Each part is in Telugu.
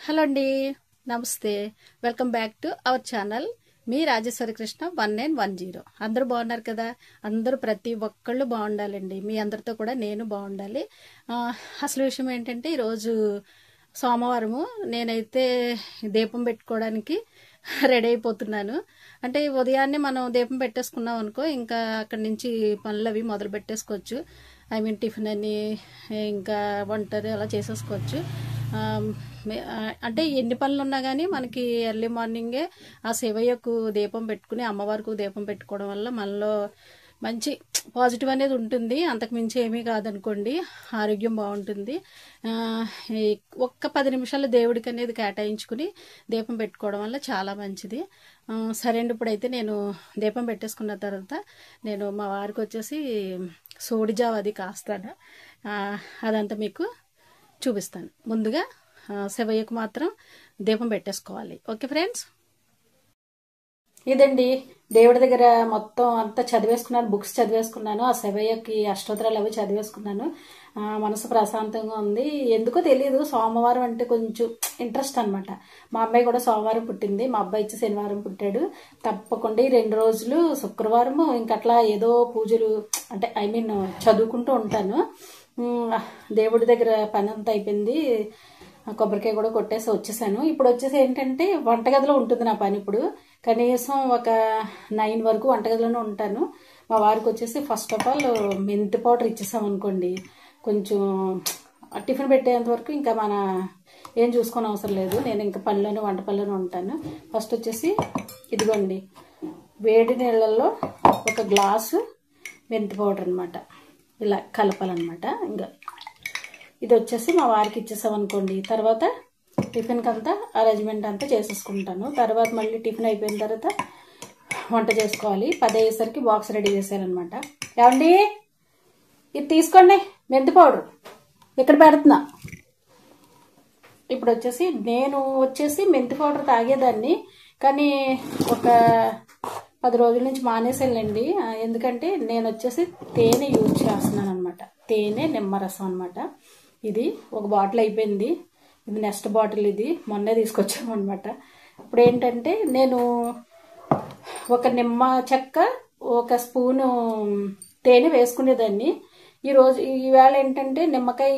హలో అండి, నమస్తే. Welcome back to our channel. మీ రాజేశ్వరి కృష్ణ 1910. అందరూ బాగున్నారు కదా? అందరూ ప్రతి ఒక్కళ్ళు బాగుండాలండి. మీ అందరితో కూడా నేను బాగుండాలి. అసలు విషయం ఏంటంటే, ఈరోజు సోమవారము. నేనైతే దీపం పెట్టుకోవడానికి రెడీ అయిపోతున్నాను. అంటే ఉదయాన్నే మనం దీపం పెట్టేసుకున్నాం అనుకో, ఇంకా అక్కడి నుంచి పనులు అవి మొదలు పెట్టేసుకోవచ్చు. టిఫిన్ అని, ఇంకా వంట అలా చేసేసుకోవచ్చు. అంటే ఎన్ని పనులు ఉన్నా కానీ మనకి ఎర్లీ మార్నింగే ఆ శివయ్యకు దీపం పెట్టుకుని అమ్మవారికి దీపం పెట్టుకోవడం వల్ల మనలో మంచి పాజిటివ్ అనేది ఉంటుంది. అంతకు మించి ఏమీ కాదనుకోండి, ఆరోగ్యం బాగుంటుంది. ఒక్క 10 నిమిషాలు దేవుడికి అనేది కేటాయించుకుని దీపం పెట్టుకోవడం వల్ల చాలా మంచిది. సరే అండి, ఇప్పుడైతే నేను దీపం పెట్టేసుకున్న తర్వాత నేను మా వారికి వచ్చేసి సోడిజావ అది కాస్తాను. అదంతా మీకు చూపిస్తాను. ముందుగా శివయ్యకు మాత్రం దీపం పెట్టేసుకోవాలి. ఓకే ఫ్రెండ్స్, ఇదండి దేవుడి దగ్గర మొత్తం అంతా చదివేసుకున్నాను. బుక్స్ చదివేసుకున్నాను. ఆ శివయ్యకి అష్టోత్తరాలు అవి చదివేసుకున్నాను. మనసు ప్రశాంతంగా ఉంది. ఎందుకో తెలియదు, సోమవారం అంటే కొంచెం ఇంట్రెస్ట్ అనమాట. మా అబ్బాయి కూడా సోమవారం పుట్టింది. మా అబ్బాయి ఇచ్చి శనివారం పుట్టాడు. తప్పకుండా ఈ 2 రోజులు శుక్రవారము ఇంకట్లా ఏదో పూజలు అంటే చదువుకుంటూ ఉంటాను. దేవుడి దగ్గర పని అంతా అయిపోయింది. కొబ్బరికాయ కూడా కొట్టేసి వచ్చేసాను. ఇప్పుడు వచ్చేసి ఏంటంటే, వంటగదిలో ఉంటుంది నా పని. ఇప్పుడు కనీసం ఒక 9 వరకు వంటగదిలోనే ఉంటాను. మా వారికి వచ్చేసి ఫస్ట్ ఆఫ్ ఆల్ మెంతి పౌడర్ ఇచ్చేసాం అనుకోండి, కొంచెం టిఫిన్ పెట్టేంత వరకు ఇంకా మన ఏం చూసుకొని అవసరం లేదు. నేను ఇంకా పనిలోనే వంట పనిలోనే ఉంటాను. ఫస్ట్ వచ్చేసి ఇదిగోండి, వేడి నీళ్ళల్లో ఒక గ్లాసు మెంతి పౌడర్ అనమాట, ఇలా కలపాలన్నమాట. ఇంకా ఇది వచ్చేసి మా వారికి ఇచ్చేసాం అనుకోండి, తర్వాత టిఫిన్కి అంతా అరేంజ్మెంట్ అంతా చేసేసుకుంటాను. తర్వాత మళ్ళీ టిఫిన్ అయిపోయిన తర్వాత వంట చేసుకోవాలి. 10 అయ్యేసరికి బాక్స్ రెడీ చేశారనమాట. ఏమండి, ఇది తీసుకోండి మెంతి పౌడర్, ఇక్కడ పెడుతున్నా. ఇప్పుడు వచ్చేసి నేను మెంతి పౌడర్ తాగేదాన్ని, కానీ ఒక 10 రోజుల నుంచి మానేసానండి. ఎందుకంటే నేను వచ్చేసి తేనె యూజ్ చేస్తున్నాను అనమాట. తేనె నిమ్మరసం అనమాట. ఇది ఒక బాటిల్ అయిపోయింది. ఇది నెక్స్ట్ బాటిల్, ఇది మొన్నే తీసుకొచ్చాము అనమాట. ఇప్పుడు ఏంటంటే, నేను ఒక నిమ్మ చెక్క, ఒక స్పూను తేనె వేసుకునేదాన్ని. ఈవేళ ఏంటంటే నిమ్మకాయ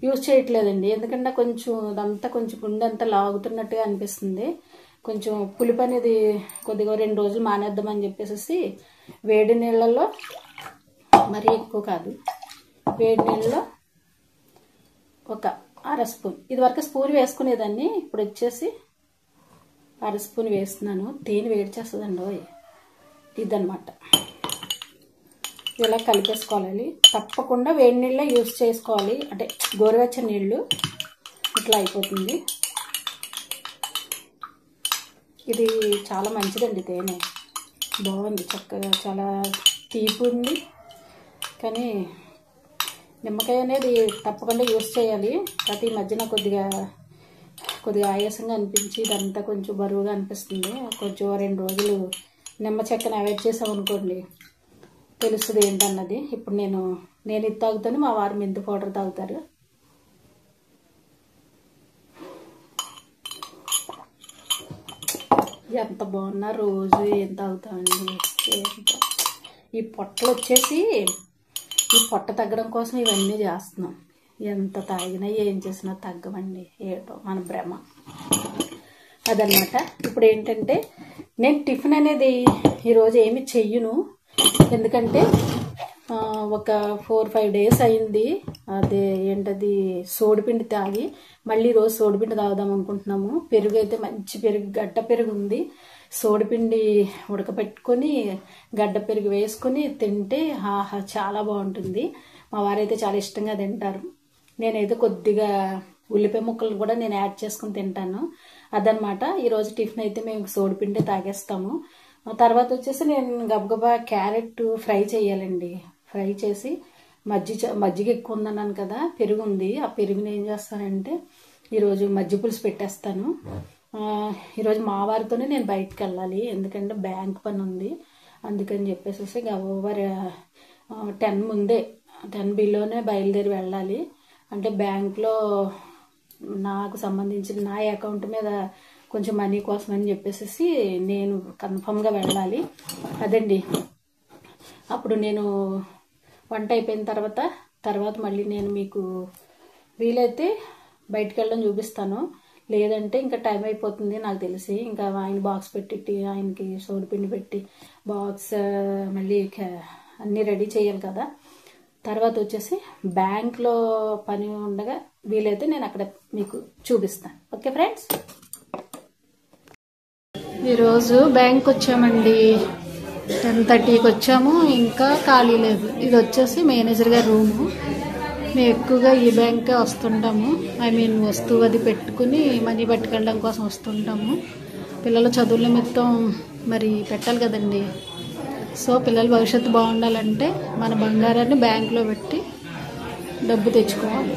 యూజ్ చేయట్లేదండి. ఎందుకంటే కొంచెం అదంతా కొంచెం గుండె అంతా లాగుతున్నట్టుగా అనిపిస్తుంది. కొంచెం పులుపు అనేది కొద్దిగా 2 రోజులు మానేద్దామని చెప్పేసి వేడి నీళ్ళలో, మరీ ఎక్కువ కాదు, వేడి నీళ్ళలో ఒక 1/2 స్పూన్, ఇది వరకు స్పూన్ వేసుకునేదాన్ని. ఇప్పుడు వచ్చేసి 1/2 స్పూన్ వేస్తున్నాను. తేనె వేడి చేస్తుందండి ఇదన్నమాట. ఇలా కలిపేసుకోవాలి. తప్పకుండా వేడి నీళ్ళే యూజ్ చేసుకోవాలి, అంటే గోరువెచ్చని నీళ్ళు. ఇట్లా అయిపోతుంది. ఇది చాలా మంచిదండి. తేనె బాగుంది, చక్కగా చాలా తీపి ఉంది. కానీ నిమ్మకాయ అనేది తప్పకుండా యూజ్ చేయాలి. ప్రతి మధ్యన కొద్దిగా ఆయాసంగా అనిపించి ఇదంతా కొంచెం బరువుగా అనిపిస్తుంది. కొంచెం 2 రోజులు నిమ్మ చెక్కను అవాయిడ్ చేసామనుకోండి, తెలుస్తుంది ఏంటన్నది. ఇప్పుడు నేను ఇది తాగుతాను, మా వారు మెంతి పౌడర్ తాగుతారు. ఎంత బాగున్నా రోజు ఏం తాగుతామండి. ఈ పొట్టలు వచ్చేసి, ఈ పొట్ట తగ్గడం కోసం ఇవన్నీ చేస్తున్నాం. ఎంత తాగినా ఏం చేసినా తగ్గమండి, ఏటో మన భ్రమ అదనమాట. ఇప్పుడు ఏంటంటే, నేను టిఫిన్ అనేది ఈరోజు ఏమి చెయ్యను. ఎందుకంటే ఒక 4-5 డేస్ అయింది. అదే ఏంటది, సోడిపిండి తాగి. మళ్ళీ రోజు సోడిపిండి తాగుదాం అనుకుంటున్నాము. పెరుగు అయితే మంచి పెరుగు, గడ్డ పెరుగు ఉంది. సోడిపిండి ఉడకపెట్టుకొని గడ్డ పెరుగు వేసుకొని తింటే చాలా బాగుంటుంది. మా వారైతే చాలా ఇష్టంగా తింటారు. నేనైతే కొద్దిగా ఉల్లిపాయ ముక్కలు కూడా నేను యాడ్ చేసుకుని తింటాను. అదనమాట. ఈరోజు టిఫిన్ అయితే మేము సోడిపిండి తాగేస్తాము. తర్వాత వచ్చేసి నేను గబగబా క్యారెట్ ఫ్రై చేయాలండి. ఫ్రై చేసి మజ్జిగ ఎక్కువ ఉందన్నాను కదా, పెరుగు ఉంది. ఆ పెరుగుని ఏం చేస్తానంటే, ఈరోజు మజ్జిగ పులుసు పెట్టేస్తాను. ఈరోజు మా వారితోనే నేను బయటకు వెళ్ళాలి, ఎందుకంటే బ్యాంక్ పని ఉంది. అందుకని చెప్పేసి గబగబా 10 బిలోనే బయలుదేరి వెళ్ళాలి. అంటే బ్యాంక్లో నాకు సంబంధించిన నా అకౌంట్ మీద కొంచెం మనీ కోసం అని చెప్పేసి నేను కన్ఫర్మ్గా వెళ్ళాలి. అదండి. అప్పుడు నేను వంట అయిపోయిన తర్వాత మళ్ళీ నేను మీకు వీలైతే బయటికి వెళ్ళడం చూపిస్తాను. లేదంటే ఇంకా టైం అయిపోతుంది నాకు తెలిసి. ఇంకా ఆయన బాక్స్ పెట్టి ఆయనకి సోడిపిండి పెట్టి బాక్స్ మళ్ళీ అన్నీ రెడీ చేయాలి కదా. తర్వాత వచ్చేసి బ్యాంక్లో పని ఉండగా వీలైతే నేను అక్కడ మీకు చూపిస్తాను. ఓకే ఫ్రెండ్స్, ఈరోజు బ్యాంక్ వచ్చామండి. 10:30కి వచ్చాము, ఇంకా ఖాళీ లేదు. ఇది వచ్చేసి మేనేజర్ గారి రూము. మేము ఎక్కువగా ఈ బ్యాంకే వస్తుంటాము. వస్తువు అది పెట్టుకుని మనీ పట్టుకెళ్ళడం కోసం వస్తుంటాము. పిల్లల చదువుల నిమిత్తం మరి పెట్టాలి కదండి. సో పిల్లల భవిష్యత్తు బాగుండాలంటే మన బంగారాన్ని బ్యాంకులో పెట్టి డబ్బు తెచ్చుకోవాలి.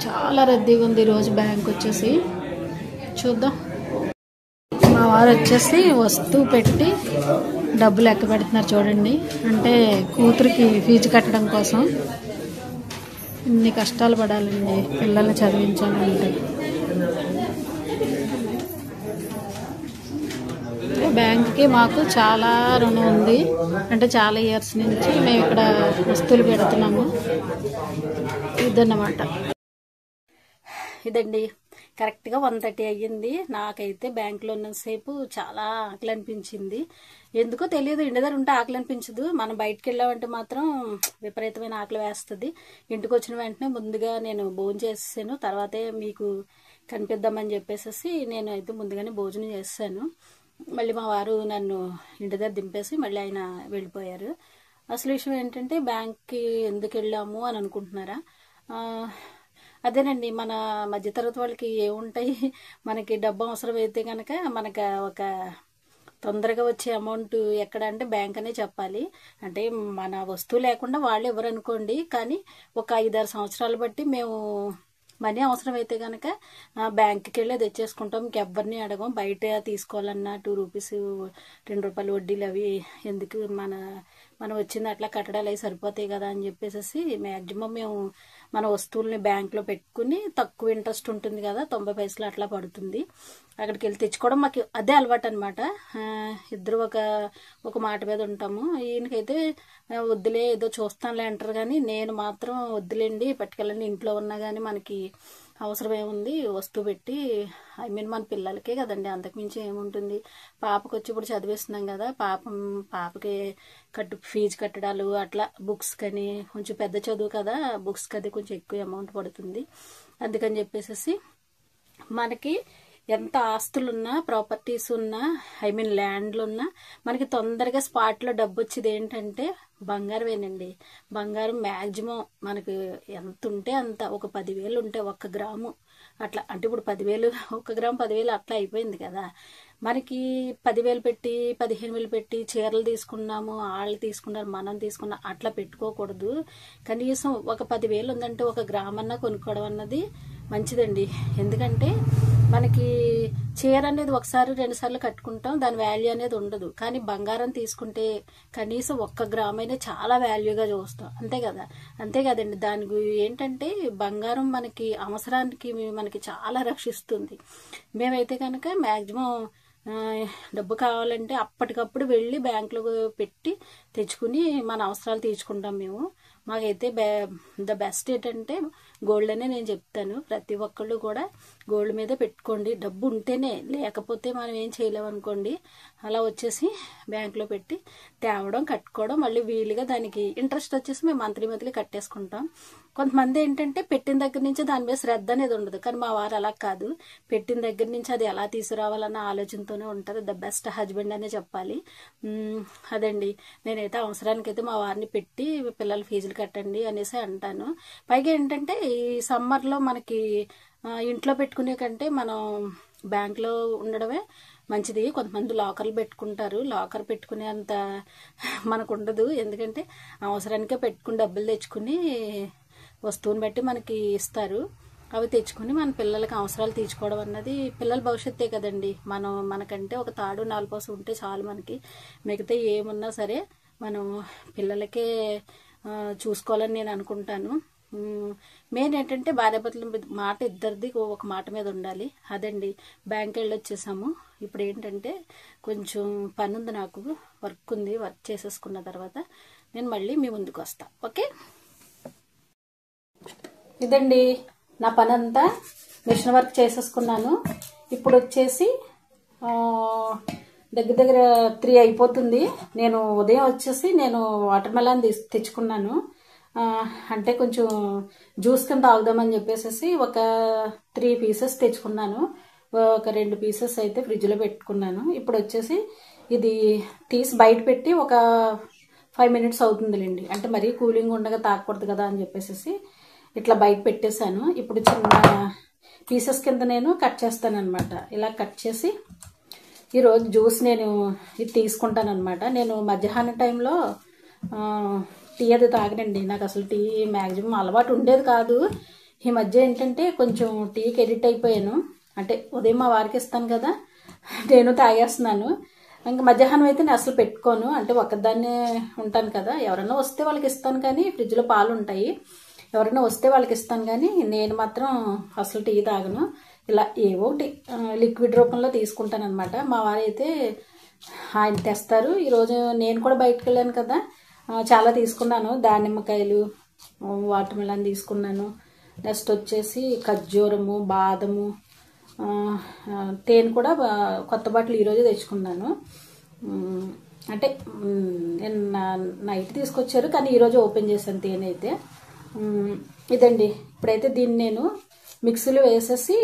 చాలా రద్దీగా ఉంది ఈరోజు బ్యాంక్ వచ్చేసి. చూద్దాం. మా వారు వచ్చేసి వస్తువు పెట్టి డబ్బులు లెక్క పెడుతున్నారు చూడండి. అంటే కూతురికి ఫీజు కట్టడం కోసం. ఇన్ని కష్టాలు పడాలండి పిల్లల్ని చదివించాలంటే. బ్యాంక్కి మాకు చాలా రుణం ఉంది. అంటే చాలా ఇయర్స్ నుంచి మేము ఇక్కడ వస్తువులు పెడుతున్నాము. ఇదన్నమాట. ఇదండి, కరెక్ట్గా 1:30 అయ్యింది. నాకైతే బ్యాంకులో ఉన్నంతసేపు చాలా ఆకలి అనిపించింది. ఎందుకో తెలియదు, ఇంటి దగ్గర ఉంటే ఆకలి అనిపించదు. మనం బయటకు వెళ్ళామంటే మాత్రం విపరీతమైన ఆకలి వేస్తుంది. ఇంటికి వచ్చిన వెంటనే ముందుగా నేను భోజనం చేసేసాను. తర్వాతే మీకు కనిపిద్దామని చెప్పేసి నేను అయితే ముందుగానే భోజనం చేశాను. మళ్ళీ మా వారు నన్ను ఇంటి దగ్గర దింపేసి మళ్ళీ ఆయన వెళ్ళిపోయారు. అసలు విషయం ఏంటంటే బ్యాంక్కి ఎందుకు వెళ్ళాము అని అనుకుంటున్నారా? అదేనండి, మన మధ్యతరగతి వాళ్ళకి ఏముంటాయి, మనకి డబ్బు అవసరం అయితే కనుక మనకు ఒక తొందరగా వచ్చే అమౌంట్ ఎక్కడ అంటే బ్యాంక్ అనే చెప్పాలి. అంటే మన వస్తువు లేకుండా వాళ్ళు ఎవరు అనుకోండి, కానీ ఒక 5-6 సంవత్సరాలు బట్టి మేము మనీ అవసరం అయితే కనుక బ్యాంక్కి వెళ్ళి తెచ్చేసుకుంటాం. ఇంకెవ్వరిని అడగం. బయట తీసుకోవాలన్నా 2 రూపీస్ 2 రూపాయలు వడ్డీలు అవి ఎందుకు, మనం వచ్చింది అట్లా కట్టడాలు అవి సరిపోతాయి కదా అని చెప్పేసి మ్యాక్సిమం మేము మన వస్తువుల్ని బ్యాంక్లో పెట్టుకుని తక్కువ ఇంట్రెస్ట్ ఉంటుంది కదా, 90 పైసలు అట్లా పడుతుంది. అక్కడికి వెళ్ళి తెచ్చుకోవడం మాకు అదే అలవాటు అనమాట. ఇద్దరు ఒక మాట మీద ఉంటాము. ఈయనకైతే వద్దులే ఏదో చూస్తానులే అంటారు, కానీ నేను మాత్రం వద్దులేండి పట్టుకెళ్ళండి, ఇంట్లో ఉన్నా కానీ మనకి అవసరం ఏముంది, వస్తువు పెట్టి మన పిల్లలకే కదండి, అంతకుమించి ఏముంటుంది. పాపకు వచ్చి ఇప్పుడు చదివిస్తున్నాం కదా, పాపకి ఫీజు కట్టడాలు అట్లా, బుక్స్ కానీ కొంచెం పెద్ద చదువు కదా, బుక్స్ కది కొంచెం ఎక్కువ అమౌంట్ పడుతుంది. అందుకని చెప్పేసి మనకి ఎంత ఆస్తులున్నా, ప్రాపర్టీస్ ఉన్నా, ల్యాండ్లు ఉన్నా మనకి తొందరగా స్పాట్లో డబ్బు వచ్చేది ఏంటంటే బంగారమేనండి. బంగారం మ్యాక్సిమం మనకి ఎంత ఉంటే అంత, ఒక 10,000 ఉంటే 1 గ్రాము అట్లా, అంటే ఇప్పుడు 10,000 1 గ్రాము 10,000 అట్లా అయిపోయింది కదా. మనకి 10,000 పెట్టి 15,000 పెట్టి చీరలు తీసుకున్నాము, వాళ్ళు తీసుకున్నారు, మనం తీసుకున్నాం, అట్లా పెట్టుకోకూడదు. కనీసం ఒక 10,000 ఉందంటే 1 గ్రామ్ అన్నా కొనుక్కోవడం అన్నది మంచిదండి. ఎందుకంటే మనకి చీర అనేది 1-2 సార్లు కట్టుకుంటాం, దాని వాల్యూ అనేది ఉండదు. కానీ బంగారం తీసుకుంటే కనీసం 1 గ్రామ్ అయినా చాలా వాల్యూగా చూస్తాం, అంతే కదా. అంతే కదండి, దానికి ఏంటంటే బంగారం మనకి అవసరానికి మనకి చాలా రక్షిస్తుంది. మేమైతే కనుక మ్యాక్సిమం డబ్బు కావాలంటే అప్పటికప్పుడు వెళ్ళి బ్యాంకులో పెట్టి తెచ్చుకుని మన అవసరాలు తీర్చుకుంటాం మేము. మాకైతే ద బెస్ట్ ఏంటంటే గోల్డ్ అనే నేను చెప్తాను. ప్రతి ఒక్కళ్ళు కూడా గోల్డ్ మీద పెట్టుకోండి. డబ్బు ఉంటేనే, లేకపోతే మనం ఏం చేయలేము అనుకోండి. అలా వచ్చేసి బ్యాంకులో పెట్టి తేవడం, కట్టుకోవడం, మళ్ళీ వీలుగా దానికి ఇంట్రెస్ట్ వచ్చేసి మేము మంత్లీ కట్టేసుకుంటాం. కొంతమంది ఏంటంటే పెట్టిన దగ్గర నుంచి దాని మీద శ్రద్ధ అనేది ఉండదు, కానీ మా వారు అలా కాదు. పెట్టిన దగ్గర నుంచి అది ఎలా తీసుకురావాలన్న ఆలోచనతోనే ఉంటారు. ద బెస్ట్ హస్బెండ్ అనే చెప్పాలి. అదండి, నేనైతే అవసరానికైతే మా వారిని పెట్టి పిల్లల ఫీజులు కట్టండి అనేసి అంటాను. పైగా ఏంటంటే ఈ సమ్మర్లో మనకి ఇంట్లో పెట్టుకునే కంటే మనం బ్యాంక్లో ఉండడమే మంచిది. కొంతమంది లాకర్లు పెట్టుకుంటారు, లాకర్ పెట్టుకునే అంత మనకు ఉండదు. ఎందుకంటే అవసరానికే పెట్టుకుని డబ్బులు తెచ్చుకుని వస్తువుని బట్టి మనకి ఇస్తారు. అవి తెచ్చుకుని మన పిల్లలకి అవసరాలు తీర్చుకోవడం అన్నది పిల్లల భవిష్యత్తే కదండి. మనకంటే ఒక తాడు 4 పైసలు ఉంటే చాలు మనకి. మిగతా ఏమున్నా సరే మనం పిల్లలకే చూసుకోవాలని నేను అనుకుంటాను. మెయిన్ ఏంటంటే భార్యాభర్తల మాట ఇద్దరిది ఒక మాట మీద ఉండాలి. అదండి, బ్యాంక్ వెళ్ళి వచ్చేసాము. ఇప్పుడు ఏంటంటే కొంచెం పని ఉంది, నాకు వర్క్ ఉంది. వర్క్ చేసేసుకున్న తర్వాత నేను మళ్ళీ మీ ముందుకు వస్తా. ఓకే, ఇదండి నా పని అంతా. మిషన్ వర్క్ చేసేసుకున్నాను. ఇప్పుడు వచ్చేసి దగ్గర దగ్గర 3 అయిపోతుంది. నేను ఉదయం వచ్చేసి నేను వాటర్ మెలాన్ తెచ్చుకున్నాను. అంటే కొంచెం జ్యూస్ కింద తాగుదామని చెప్పేసి ఒక 3 పీసెస్ తెచ్చుకున్నాను. ఒక 2 పీసెస్ అయితే ఫ్రిడ్జ్లో పెట్టుకున్నాను. ఇప్పుడు వచ్చేసి ఇది తీసి బయట పెట్టి ఒక 5 మినిట్స్ అవుతుందిలేండి. అంటే మరీ కూలింగ్ ఉండగా తాగకూడదు కదా అని చెప్పేసి ఇట్లా బయట పెట్టేశాను. ఇప్పుడు చిన్న పీసెస్ కింద నేను కట్ చేస్తాను అనమాట. ఇలా కట్ చేసి ఈరోజు జ్యూస్ నేను ఇది తీసుకుంటాను అనమాట. నేను మధ్యాహ్నం టైంలో టీ అది తాగనండి. నాకు అసలు టీ మ్యాక్సిమం అలవాటు ఉండేది కాదు. ఈ మధ్య ఏంటంటే కొంచెం టీకి ఎడిట్ అయిపోయాను. అంటే ఉదయం మా వారికి ఇస్తాను కదా, నేను తాగేస్తున్నాను. ఇంకా మధ్యాహ్నం అయితే నేను అసలు పెట్టుకోను. అంటే ఒక్కదాన్నే ఉంటాను కదా, ఎవరైనా వస్తే వాళ్ళకి ఇస్తాను, కానీ ఫ్రిడ్జ్లో పాలు ఉంటాయి, ఎవరైనా వస్తే వాళ్ళకి ఇస్తాను, కానీ నేను మాత్రం అసలు టీ తాగను. ఇలా ఏవో ఒకటి లిక్విడ్ రూపంలో తీసుకుంటాను అనమాట. మా వారైతే ఆయన తెస్తారు. ఈరోజు నేను కూడా బయటకు వెళ్ళాను కదా, చాలా తీసుకున్నాను. దానిమ్మకాయలు, వాటర్ మెలన్ తీసుకున్నాను. నెక్స్ట్ వచ్చేసి ఖర్జూరము, బాదము, తేనె కూడా కొత్త బాటిల్ ఈరోజు తెచ్చుకున్నాను. అంటే నేను నైట్ తీసుకొచ్చారు, కానీ ఈరోజు ఓపెన్ చేశాను తేనె అయితే. ఇదండి, ఇప్పుడైతే దీన్ని నేను మిక్సీలో వేసేసి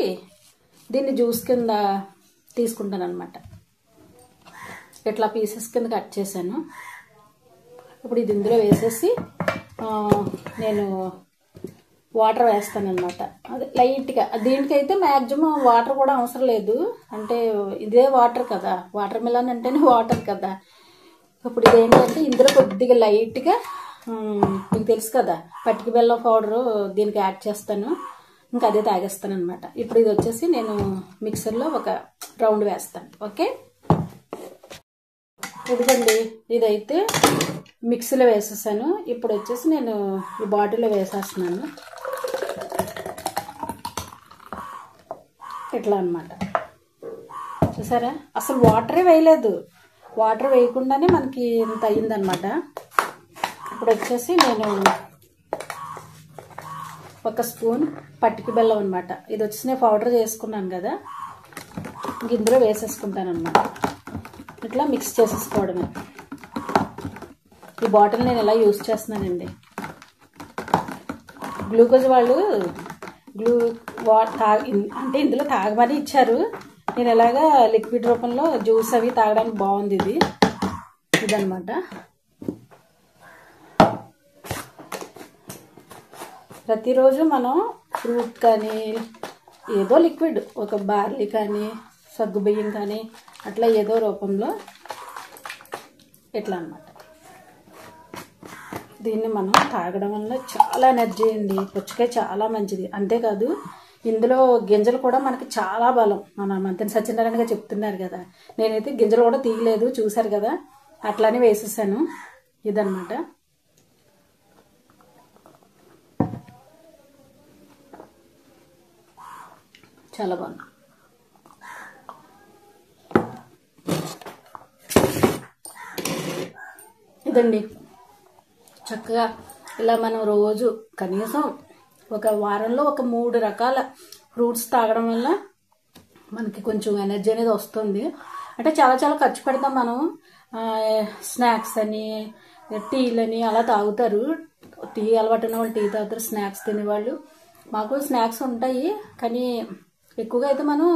దీన్ని జ్యూస్ కింద తీసుకుంటాను అనమాట. ఇట్లా పీసెస్ కింద కట్ చేశాను. ఇప్పుడు ఇది ఇందులో వేసేసి నేను వాటర్ వేస్తాను అనమాట. అది లైట్గా. దీనికైతే మ్యాక్సిమం వాటర్ కూడా అవసరం లేదు. అంటే ఇదే వాటర్ కదా, వాటర్ మిలన్ అంటేనే వాటర్ కదా. ఇప్పుడు ఇదేంటంటే ఇందులో కొద్దిగా లైట్గా మీకు తెలుసు కదా, పటికి బెల్లం పౌడరు దీనికి యాడ్ చేస్తాను. ఇంకా అదే తాగేస్తాను అనమాట. ఇప్పుడు ఇది వచ్చేసి నేను మిక్సర్లో ఒక రౌండ్ వేస్తాను. ఓకే, ఇదిగోండి, ఇదైతే మిక్సీలో వేసేసాను. ఇప్పుడు వచ్చేసి నేను ఈ బాటిల్లో వేసేస్తున్నాను. ఇట్లా అనమాట. చూసారా, అసలు వాటరే వేయలేదు. వాటర్ వేయకుండానే మనకి ఇంత అయ్యిందనమాట. ఇప్పుడు వచ్చేసి నేను ఒక స్పూన్ పటికి బెల్లం అనమాట. ఇది వచ్చేసి నేను పౌడర్ చేసుకున్నాను కదా, ఇందులో వేసేసుకుంటాను అనమాట. ఇట్లా మిక్స్ చేసేసుకోవడమే. ఈ బాటిల్ నేను ఇలా యూజ్ చేస్తున్నానండి. గ్లూకోజ్ వాళ్ళు అంటే ఇందులో తాగమని ఇచ్చారు. నేను ఎలాగా లిక్విడ్ రూపంలో జ్యూస్ అవి తాగడానికి బాగుంది ఇది. ఇదనమాట. ప్రతిరోజు మనం ఫ్రూట్ కానీ ఏదో లిక్విడ్, ఒక బార్లీ కానీ సగ్గు బియ్యం కానీ అట్లా ఏదో రూపంలో ఇట్లా అనమాట. దీన్ని మనం తాగడం వల్ల చాలా ఎనర్జీ అండి. పుచ్చకాయ చాలా మంచిది. అంతేకాదు ఇందులో గింజలు కూడా మనకి చాలా బలం. మన మంత్రి సత్యనారాయణ గారు చెప్తున్నారు కదా, నేనైతే గింజలు కూడా తీయలేదు, చూసారు కదా, అట్లానే వేసేసాను. ఇదన్నమాట. చాలా బాగుంది. ఇదండి, చక్కగా ఇలా మనం రోజు కనీసం ఒక వారంలో ఒక 3 రకాల ఫ్రూట్స్ తాగడం వల్ల మనకి కొంచెం ఎనర్జీ అనేది వస్తుంది. అంటే చాలా చాలా ఖర్చు పెడతాం మనం. స్నాక్స్ అని, టీలని అలా తాగుతారు. టీ అలవాటు ఉన్న వాళ్ళు టీ తాగుతారు, స్నాక్స్ తినేవాళ్ళు. మాకు స్నాక్స్ ఉంటాయి, కానీ ఎక్కువగా అయితే మనం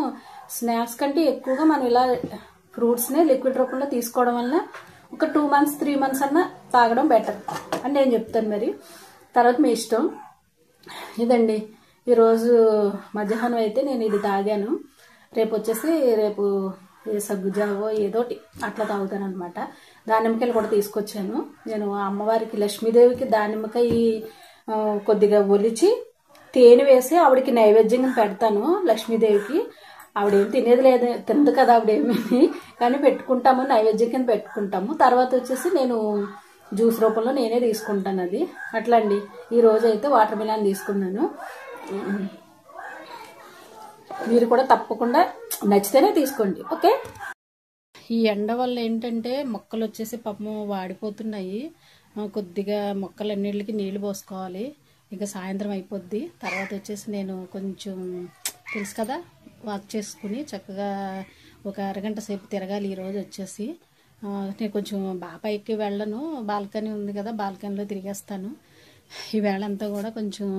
స్నాక్స్ కంటే ఎక్కువగా మనం ఇలా ఫ్రూట్స్ని లిక్విడ్ రూపంలో తీసుకోవడం వల్ల ఒక 2 మంత్స్ 3 మంత్స్ అన్నా తాగడం బెటర్ అని నేను చెప్తాను. మరి తర్వాత మీ ఇష్టం. ఇదండి, ఈరోజు మధ్యాహ్నం అయితే నేను ఇది తాగాను. రేపు వచ్చేసి రేపు సగ్గుజావో ఏదోటి అట్లా తాగుతాను అనమాట. దానిమ్మకాయలు కూడా తీసుకొచ్చాను. నేను అమ్మవారికి లక్ష్మీదేవికి దానిమ్మకాయ కొద్దిగా ఒలిచి తేనె వేసి ఆవిడకి నైవేద్యంగా పెడతాను. లక్ష్మీదేవికి ఆవిడేం తినేది లేదు, తిందు కదా ఆవిడేమి, కానీ పెట్టుకుంటాము, నైవేద్యం కింద పెట్టుకుంటాము. తర్వాత వచ్చేసి నేను జ్యూస్ రూపంలో నేనే తీసుకుంటాను అది. అట్లా అండి. ఈరోజు అయితే వాటర్ మిలన్ తీసుకున్నాను. మీరు కూడా తప్పకుండా నచ్చితేనే తీసుకోండి. ఓకే. ఈ ఎండ వల్ల ఏంటంటే మొక్కలు వచ్చేసి పాపం వాడిపోతున్నాయి. కొద్దిగా మొక్కలన్నిటికి నీళ్లు పోసుకోవాలి. ఇంకా సాయంత్రం అయిపోద్ది. తర్వాత వచ్చేసి నేను కొంచెం తెలుసు కదా వాక్ చేసుకుని చక్కగా ఒక అరగంట సేపు తిరగాలి. ఈరోజు వచ్చేసి నేను కొంచెం పైకి వెళ్ళను, బాల్కనీ ఉంది కదా, బాల్కనీలో తిరిగేస్తాను. ఈ వేళంతా కూడా కొంచెం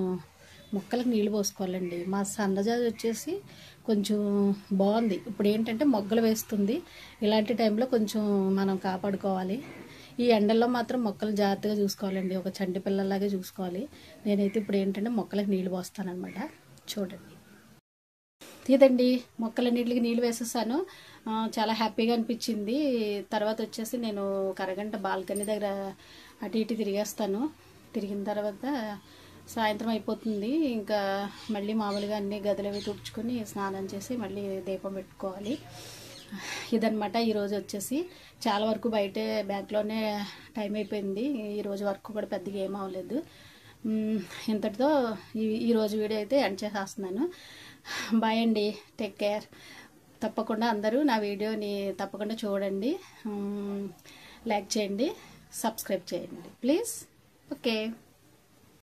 మొక్కలకు నీళ్ళు పోసుకోవాలండి. మా సన్నజాజి వచ్చేసి కొంచెం బాగుంది. ఇప్పుడు ఏంటంటే మొగ్గలు వేస్తుంది. ఇలాంటి టైంలో కొంచెం మనం కాపాడుకోవాలి. ఈ ఎండల్లో మాత్రం మొక్కలు జాగ్రత్తగా చూసుకోవాలండి. ఒక చంటి పిల్లలాగే చూసుకోవాలి. నేనైతే ఇప్పుడు ఏంటంటే మొక్కలకు నీళ్ళు పోస్తానన్నమాట. చూడండి, ఇదండి మొక్కలన్నిటికి నీళ్ళు వేసేసాను. చాలా హ్యాపీగా అనిపించింది. తర్వాత వచ్చేసి నేను ఒక అరగంట బాల్కనీ దగ్గర అటు ఇటు తిరిగేస్తాను. తిరిగిన తర్వాత సాయంత్రం అయిపోతుంది. ఇంకా మళ్ళీ మామూలుగా అన్ని గదులు అవి తుడుచుకొని స్నానం చేసి మళ్ళీ దీపం పెట్టుకోవాలి. ఇదనమాట. ఈరోజు వచ్చేసి చాలా వరకు బయటే బ్యాగ్లోనే టైం అయిపోయింది. ఈరోజు వర్క్ కూడా పెద్దగా ఏం అవ్వలేదు. ఇంతటితో ఈరోజు వీడియో అయితే ఎండ్ చేసేస్తున్నాను. బాయ్ అండి. Take care. తప్పకుండా అందరూ నా వీడియోని తప్పకుండా చూడండి, లైక్ చేయండి, సబ్స్క్రైబ్ చేయండి ప్లీజ్. ఓకే.